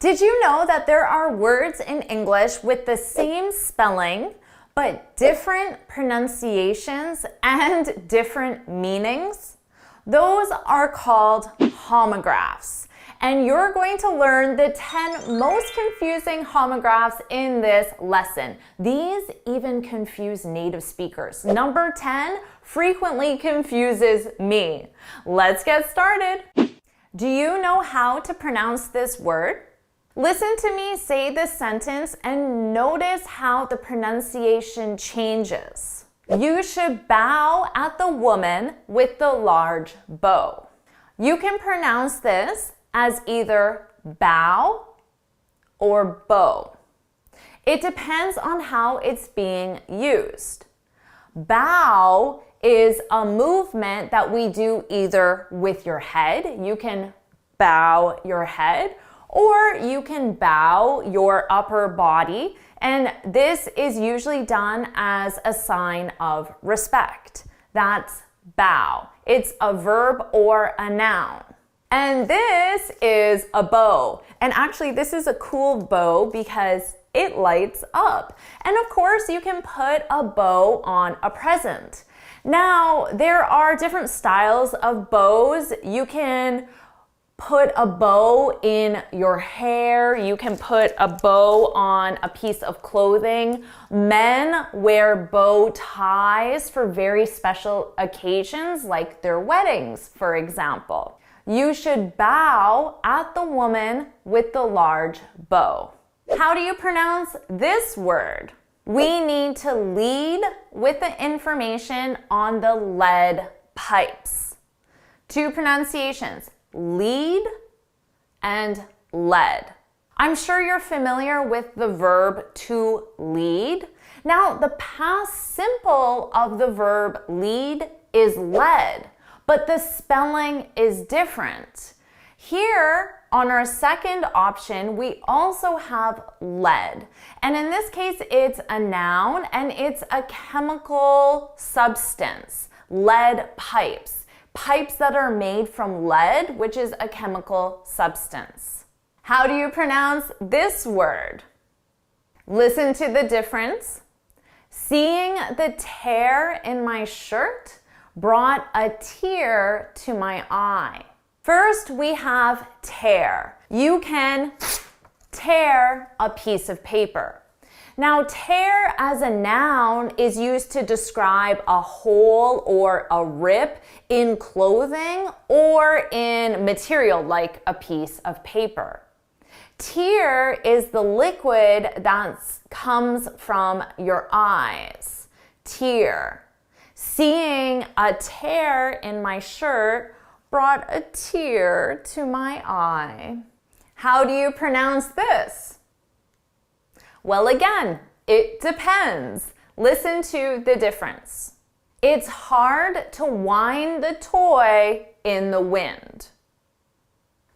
Did you know that there are words in English with the same spelling, but different pronunciations and different meanings? Those are called homographs. And you're going to learn the 10 most confusing homographs in this lesson. These even confuse native speakers. Number 10 frequently confuses me. Let's get started. Do you know how to pronounce this word? Listen to me say this sentence and notice how the pronunciation changes. You should bow at the woman with the large bow. You can pronounce this as either bow or bow. It depends on how it's being used. Bow is a movement that we do either with your head, you can bow your head, or you can bow your upper body, and this is usually done as a sign of respect. That's bow. It's a verb or a noun. And this is a bow. And actually, this is a cool bow because it lights up. And of course, you can put a bow on a present. Now, there are different styles of bows. You can put a bow in your hair. You can put a bow on a piece of clothing. Men wear bow ties for very special occasions, like their weddings, for example. You should bow at the woman with the large bow. How do you pronounce this word? We need to lead with the information on the lead pipes. Two pronunciations, lead and lead. I'm sure you're familiar with the verb to lead. Now, the past simple of the verb lead is led, but the spelling is different. Here, on our second option, we also have lead. And in this case, it's a noun and it's a chemical substance, lead pipes. Pipes that are made from lead, which is a chemical substance. How do you pronounce this word? Listen to the difference. Seeing the tear in my shirt brought a tear to my eye. First, we have tear. You can tear a piece of paper. Now, tear as a noun is used to describe a hole or a rip in clothing or in material like a piece of paper. Tear is the liquid that comes from your eyes. Tear. Seeing a tear in my shirt brought a tear to my eye. How do you pronounce this? Well, again, it depends. Listen to the difference. It's hard to wind the toy in the wind.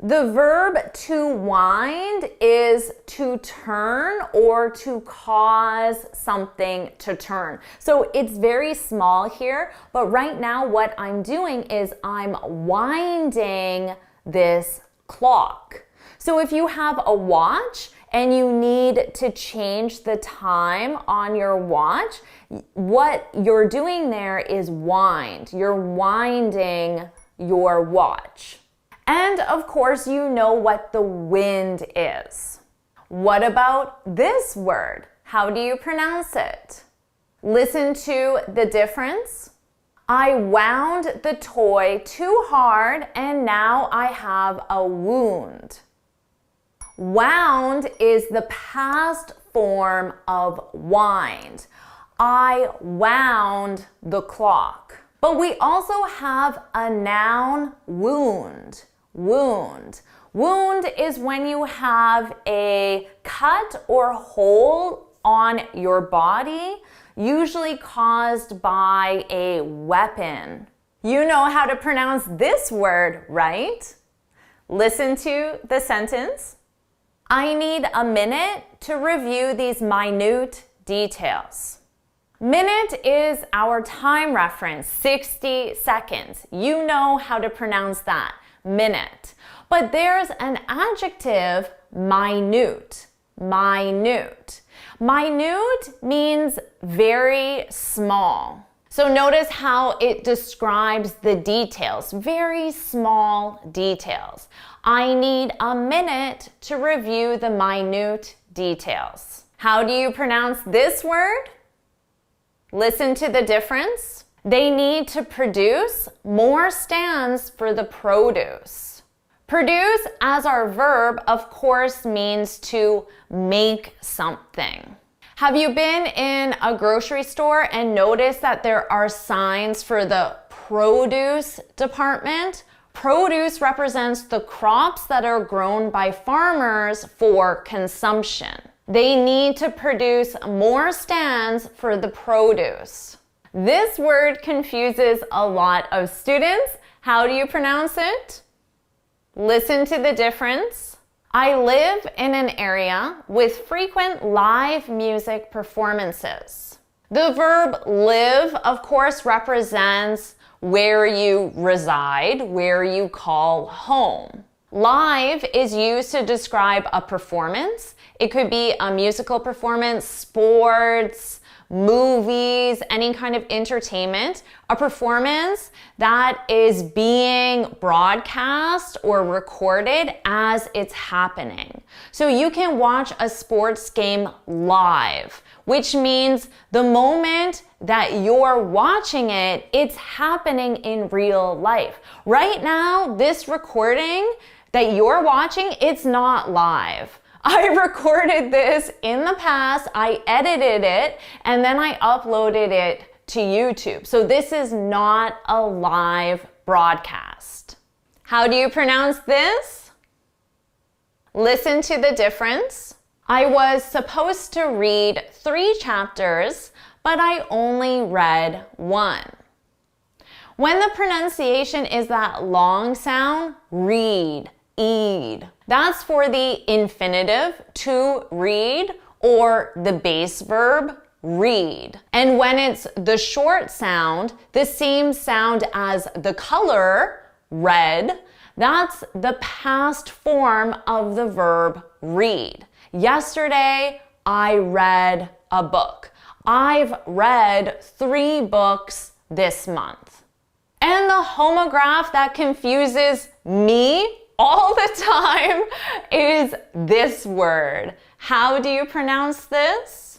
The verb to wind is to turn or to cause something to turn. So it's very small here, but right now what I'm doing is I'm winding this clock. So if you have a watch and you need to change the time on your watch, what you're doing there is wind. You're winding your watch. And of course, you know what the wind is. What about this word? How do you pronounce it? Listen to the difference. I wound the toy too hard and now I have a wound. Wound is the past form of wind. I wound the clock. But we also have a noun, wound. Wound. Wound is when you have a cut or hole on your body, usually caused by a weapon. You know how to pronounce this word, right? Listen to the sentence. I need a minute to review these minute details. Minute is our time reference, 60 seconds. You know how to pronounce that, minute. But there's an adjective minute, minute. Minute means very small. So notice how it describes the details, very small details. I need a minute to review the minute details. How do you pronounce this word? Listen to the difference. They need to produce. More stands for the produce. Produce as our verb, of course, means to make something. Have you been in a grocery store and noticed that there are signs for the produce department? Produce represents the crops that are grown by farmers for consumption. They need to produce more stands for the produce. This word confuses a lot of students. How do you pronounce it? Listen to the difference. I live in an area with frequent live music performances. The verb live, of course, represents where you reside, where you call home. Live is used to describe a performance. It could be a musical performance, sports, movies, any kind of entertainment, a performance that is being broadcast or recorded as it's happening. So you can watch a sports game live, which means the moment that you're watching it, it's happening in real life. Right now, this recording that you're watching, it's not live. I recorded this in the past, I edited it, and then I uploaded it to YouTube. So this is not a live broadcast. How do you pronounce this? Listen to the difference. I was supposed to read 3 chapters, but I only read 1. When the pronunciation is that long sound, read, eed. That's for the infinitive, to read, or the base verb, read. And when it's the short sound, the same sound as the color, red, that's the past form of the verb read. Yesterday, I read a book. I've read 3 books this month. And the homograph that confuses me all the time is this word. How do you pronounce this?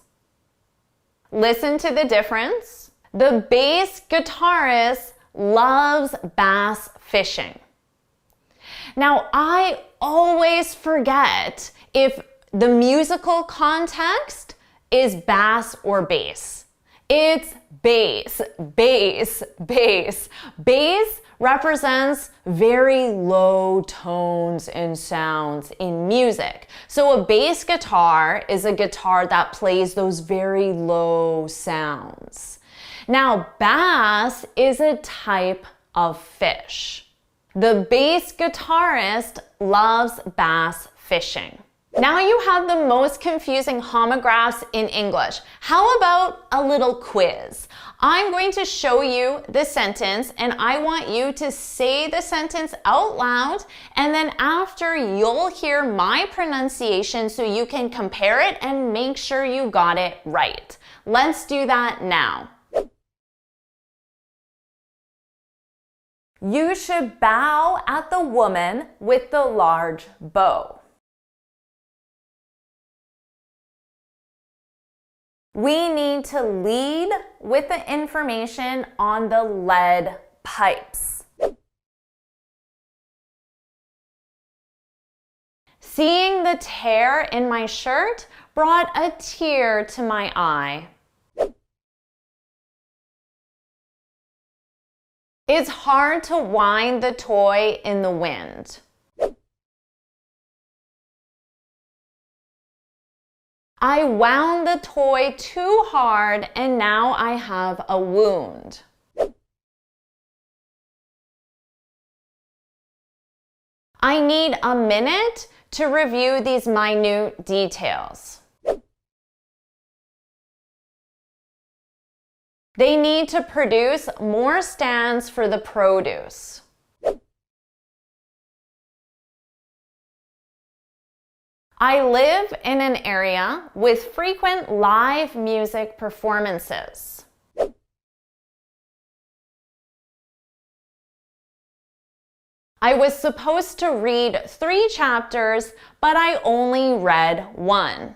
Listen to the difference. The bass guitarist loves bass fishing. Now, I always forget if the musical context is bass or bass. It's bass, bass, bass. Bass represents very low tones and sounds in music. So a bass guitar is a guitar that plays those very low sounds. Now, bass is a type of fish. The bass guitarist loves bass fishing. Now you have the most confusing homographs in English. How about a little quiz? I'm going to show you the sentence and I want you to say the sentence out loud, and then after you'll hear my pronunciation so you can compare it and make sure you got it right. Let's do that now. You should bow at the woman with the large bow. We need to lead with the information on the lead pipes. Seeing the tear in my shirt brought a tear to my eye. It's hard to wind the toy in the wind. I wound the toy too hard and now I have a wound. I need a minute to review these minute details. They need to produce more stands for the produce. I live in an area with frequent live music performances. I was supposed to read 3 chapters, but I only read 1.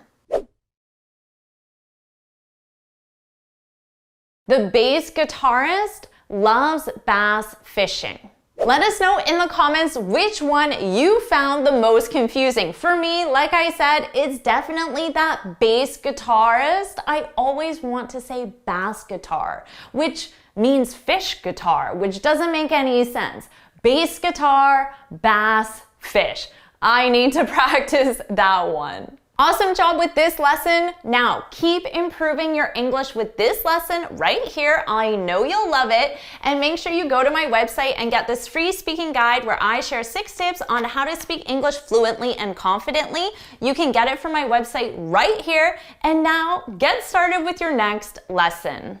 The bass guitarist loves bass fishing. Let us know in the comments which one you found the most confusing. For me, like I said, it's definitely that bass guitarist. I always want to say bass guitar, which means fish guitar, which doesn't make any sense. Bass guitar, bass, fish. I need to practice that one. Awesome job with this lesson. Now, keep improving your English with this lesson right here. I know you'll love it. And make sure you go to my website and get this free speaking guide where I share 6 tips on how to speak English fluently and confidently. You can get it from my website right here. And now, get started with your next lesson.